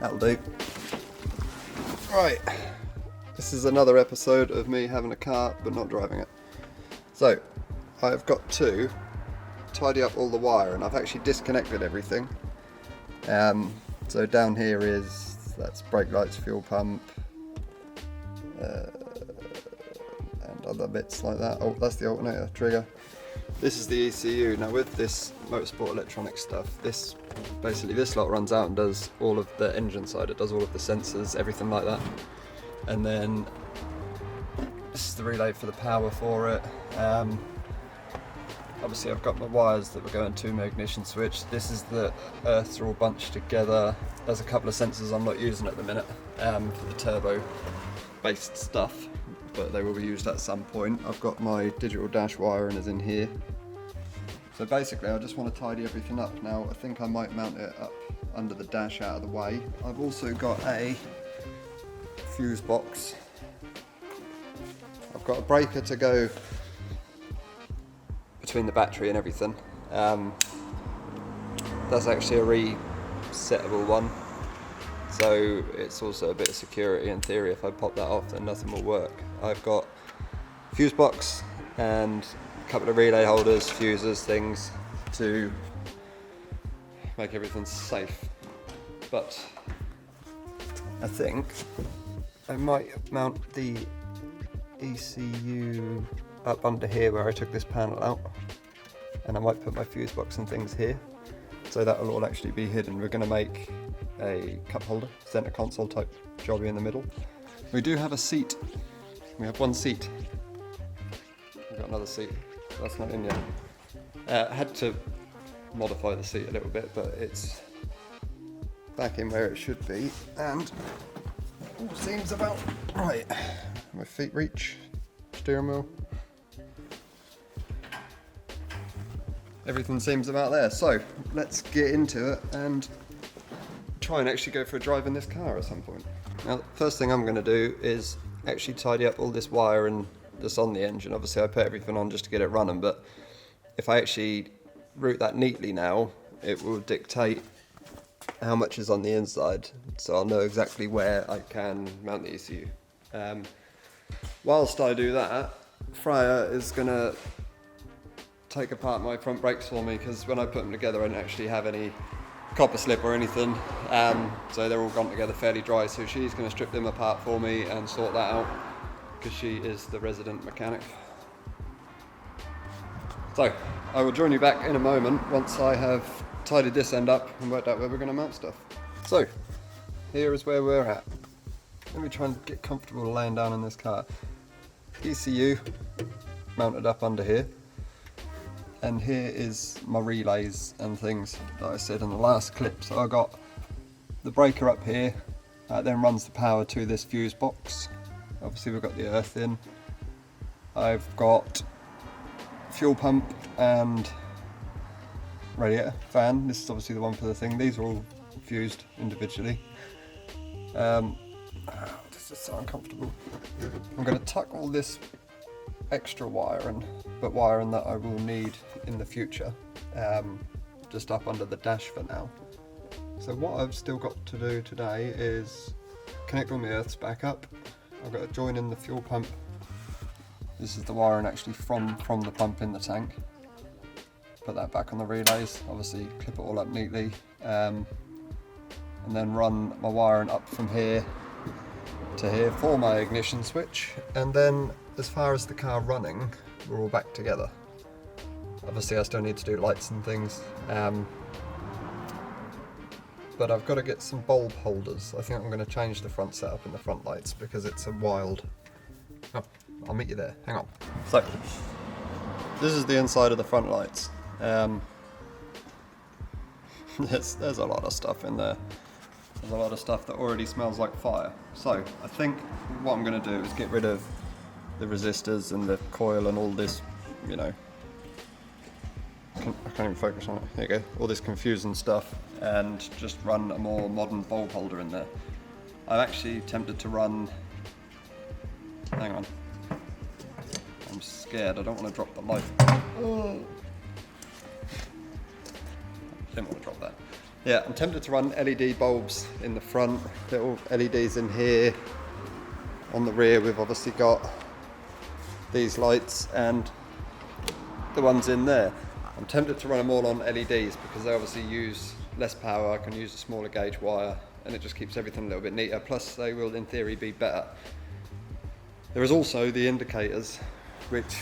That'll do. Right, this is another episode of me having a car but not driving it. So, I've got to tidy up all the wire and I've actually disconnected everything. So down here that's brake lights, fuel pump, and other bits like that. Oh, that's the alternator trigger. This is the ECU. Now with this motorsport electronic stuff, this lot runs out and does all of the engine side. It does all of the sensors, everything like that. And then this is the relay for the power for it. Obviously I've got my wires that were going to my ignition switch. This is the earths are all bunched together. There's a couple of sensors I'm not using at the minute for the turbo based stuff, but they will be used at some point. I've got my digital dash wiring is in here. So basically I just want to tidy everything up. Now I think I might mount it up under the dash out of the way. I've also got a fuse box. I've got a breaker to go between the battery and everything. That's actually a resettable one, so it's also a bit of security in theory. If I pop that off then nothing will work. I've got a fuse box and a couple of relay holders, fuses, things to make everything safe. But I think I might mount the ECU up under here where I took this panel out, and I might put my fuse box and things here, so that will all actually be hidden. We're going to make a cup holder, center console type jobby in the middle. We do have a seat. We have one seat. We've got another seat. That's not in yet. I had to modify the seat a little bit, but it's back in where it should be, and all seems about right. My feet reach, steering wheel. Everything seems about there, so let's get into it and try and actually go for a drive in this car at some point. Now, the first thing I'm going to do is actually tidy up all this wiring that's on the engine. Obviously I put everything on just to get it running, but if I actually route that neatly now, it will dictate how much is on the inside, so I'll know exactly where I can mount the ECU. Whilst I do that, Freya is going to take apart my front brakes for me, because when I put them together I didn't actually have any copper slip or anything, so they're all gone together fairly dry, so she's going to strip them apart for me and sort that out, because she is the resident mechanic. So I will join you back in a moment once I have tidied this end up and worked out where we're going to mount stuff. So here is where we're at. Let me try and get comfortable laying down in this car. ECU mounted up under here, and here is my relays and things that I said in the last clip. So I got the breaker up here, then runs the power to this fuse box. Obviously we've got the earth in. I've got fuel pump and radiator fan. This is obviously the one for the thing. These are all fused individually. This is so uncomfortable. I'm going to tuck all this extra wiring, but wiring that I will need in the future, just up under the dash for now. So what I've still got to do today is connect all my earths back up. I've got to join in the fuel pump. This is the wiring actually from the pump in the tank. Put that back on the relays, obviously clip it all up neatly, and then run my wiring up from here to here for my ignition switch. And then as far as the car running, we're all back together. Obviously I still need to do lights and things, but I've got to get some bulb holders. I think I'm going to change the front setup in the front lights because it's a wild... Oh, I'll meet you there, hang on. So, this is the inside of the front lights. There's a lot of stuff in there. There's a lot of stuff that already smells like fire. So, I think what I'm going to do is get rid of the resistors and the coil and all this, you know, I can't even focus on it, there you go, all this confusing stuff, and just run a more modern bulb holder in there. I'm actually tempted to run, hang on, I'm scared, I don't want to drop the light. Oh. Didn't want to drop that. Yeah, I'm tempted to run LED bulbs in the front, little LEDs in here. On the rear we've obviously got these lights and the ones in there. I'm tempted to run them all on LEDs because they obviously use less power, I can use a smaller gauge wire, and it just keeps everything a little bit neater, plus they will in theory be better. There is also the indicators which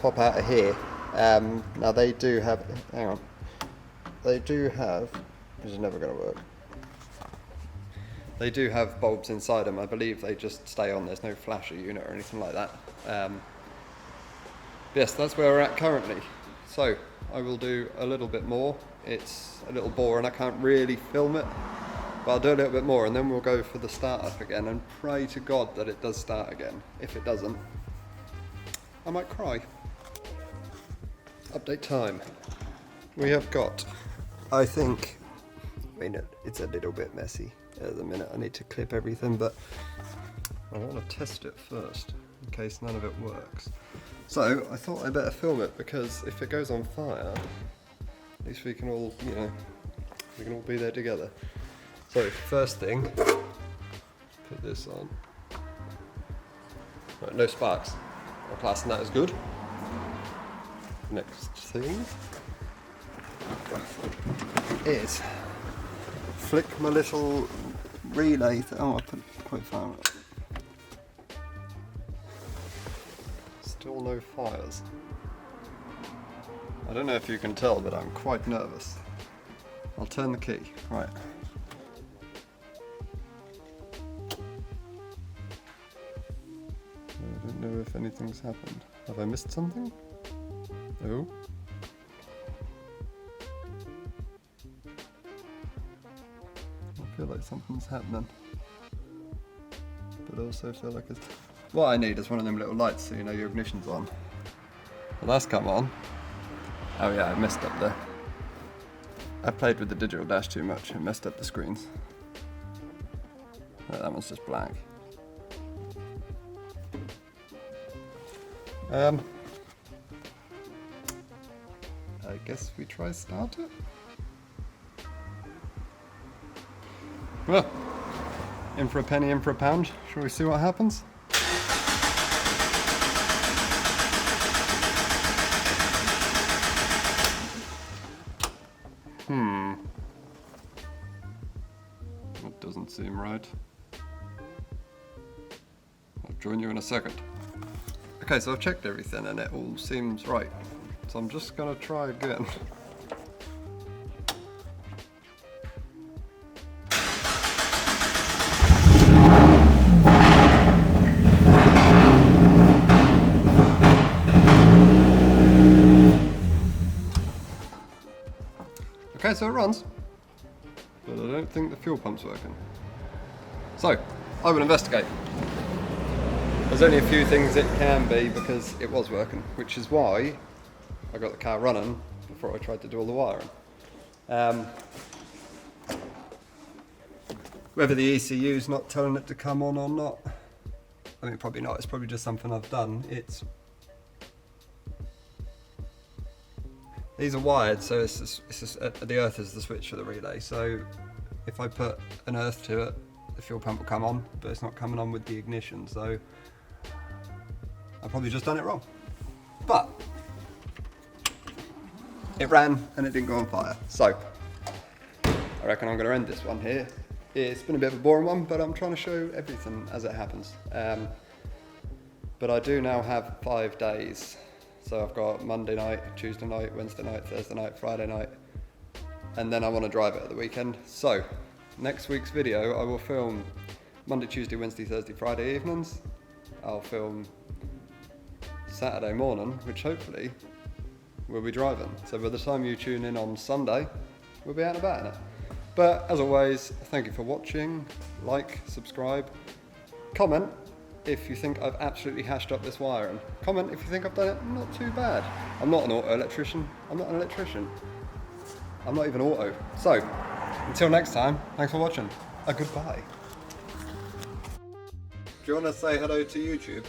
pop out of here. Now they do have, hang on, they do have, this is never going to work. They do have bulbs inside them. I believe they just stay on, there's no flasher unit or anything like that. Yes, that's where we're at currently. So I will do a little bit more. It's a little boring, I can't really film it, but I'll do a little bit more and then we'll go for the startup again and pray to God that it does start again. If it doesn't, I might cry. Update time. We have got, I think, I mean it's a little bit messy at the minute. I need to clip everything, but I want to test it first in case none of it works. So I thought I'd better film it because if it goes on fire, at least we can all, you know, we can all be there together. So first thing, put this on. Right, no sparks. I'm classing that as good. Next thing is flick my little relay. Oh, I put it quite far up. Still no fires. I don't know if you can tell, but I'm quite nervous. I'll turn the key. Right. I don't know if anything's happened. Have I missed something? No. I feel like something's happening. But I also feel like it's... What I need is one of them little lights so you know your ignition's on. Well, that's come on. Oh yeah, I messed up there. I played with the digital dash too much and messed up the screens. Oh, that one's just black. I guess we try start it? Well, in for a penny, in for a pound. Shall we see what happens? That doesn't seem right. I'll join you in a second. Okay, so I've checked everything and it all seems right. So I'm just gonna try again. Okay, so it runs, but I don't think the fuel pump's working. So, I will investigate. There's only a few things it can be because it was working, which is why I got the car running before I tried to do all the wiring. Whether the ECU's not telling it to come on or not, I mean probably not, it's probably just something I've done. These are wired, so it's just, the earth is the switch for the relay, so if I put an earth to it, the fuel pump will come on, but it's not coming on with the ignition, so I've probably just done it wrong. But it ran and it didn't go on fire, so I reckon I'm going to end this one here. It's been a bit of a boring one, but I'm trying to show everything as it happens. But I do now have 5 days. So I've got Monday night, Tuesday night, Wednesday night, Thursday night, Friday night, and then I want to drive it at the weekend. So next week's video I will film Monday, Tuesday, Wednesday, Thursday, Friday evenings. I'll film Saturday morning, which hopefully we'll be driving. So by the time you tune in on Sunday, we'll be out and about in it. But as always, thank you for watching. Like, subscribe, comment if you think I've absolutely hashed up this wiring. Comment if you think I've done it not too bad. I'm not an auto electrician. I'm not an electrician. I'm not even auto. So, until next time, thanks for watching. A goodbye. Do you want to say hello to YouTube?